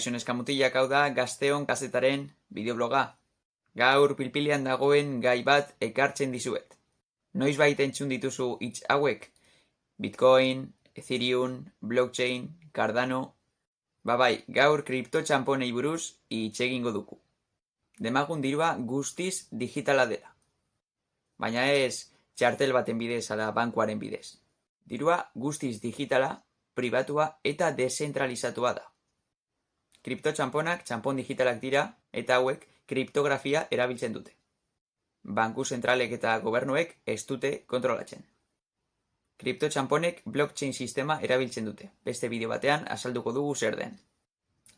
Kaixo neska mutilak, hau da Gazteon kazetaren bideobloga. Gaur pilpilean dagoen gai bat ekartzen dizuet. Noizbait entzun dituzu hitz hauek? Bitcoin, Ethereum, blockchain, Cardano... Bai, gaur kriptotxanponei buruz hitz egingo dugu. Demagun dirua guztiz digitala dela. Baina ez txartel baten bidez ala bankuaren bidez. Dirua guztiz digitala, pribatua eta dezentralizatua da. Kriptotxanponak txanpon digitalak dira eta hauek kriptografia erabiltzen dute. Banku zentralek eta gobernuek ez dute kontrolatzen. Kriptotxanponek blockchain sistema erabiltzen dute. Beste bideo batean azalduko dugu zer den.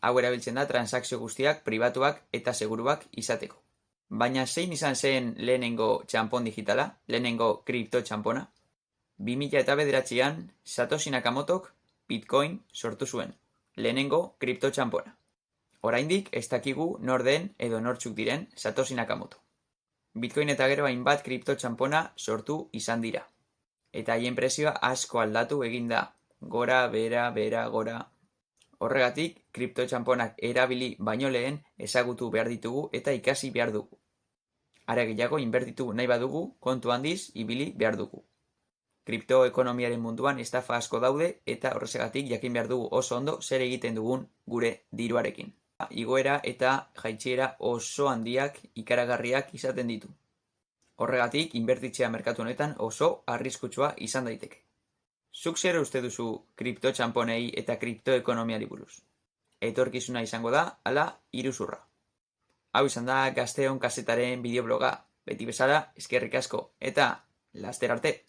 Hau erabiltzen da transakzio guztiak pribatuak eta seguruak izateko. Baina zein izan zen lehenengo txanpon digitala, lehenengo kriptotxanpona? 2009an Satoshi Nakamotok Bitcoin sortu zuen. Lehenengo kriptotxanpona. Oraindik ez dakigu nor den edo nortzuk diren Satoshi Nakamoto. Bitcoin eta gero hainbat kriptotxanpona sortu izan dira. Eta haien prezioa asko aldatu egin da. Gora, bera, gora. Horregatik, kriptotxanponak erabili baino lehen ezagutu behar ditugu eta ikasi behar dugu. Are gehiago inbertitu nahi badugu, kontu handiz ibili behar dugu. Kriptoekonomiaren munduan estafa asko daude eta horrezagatik jakin behar dugu oso ondo zer egiten dugun gure diruarekin. Igoera eta jaitsiera oso handiak ikaragarriak izaten ditu. Horregatik inbertitzea merkatu honetan oso arriskutsua izan daiteke. Zuk zer uste duzu kriptotxanponei eta kriptoekonomiari buruz? Etorkizuna izango da ala iruzurra. Hau izan da Gazteon kazetaren bideobloga. Beti bezala eskerrik asko eta laster arte.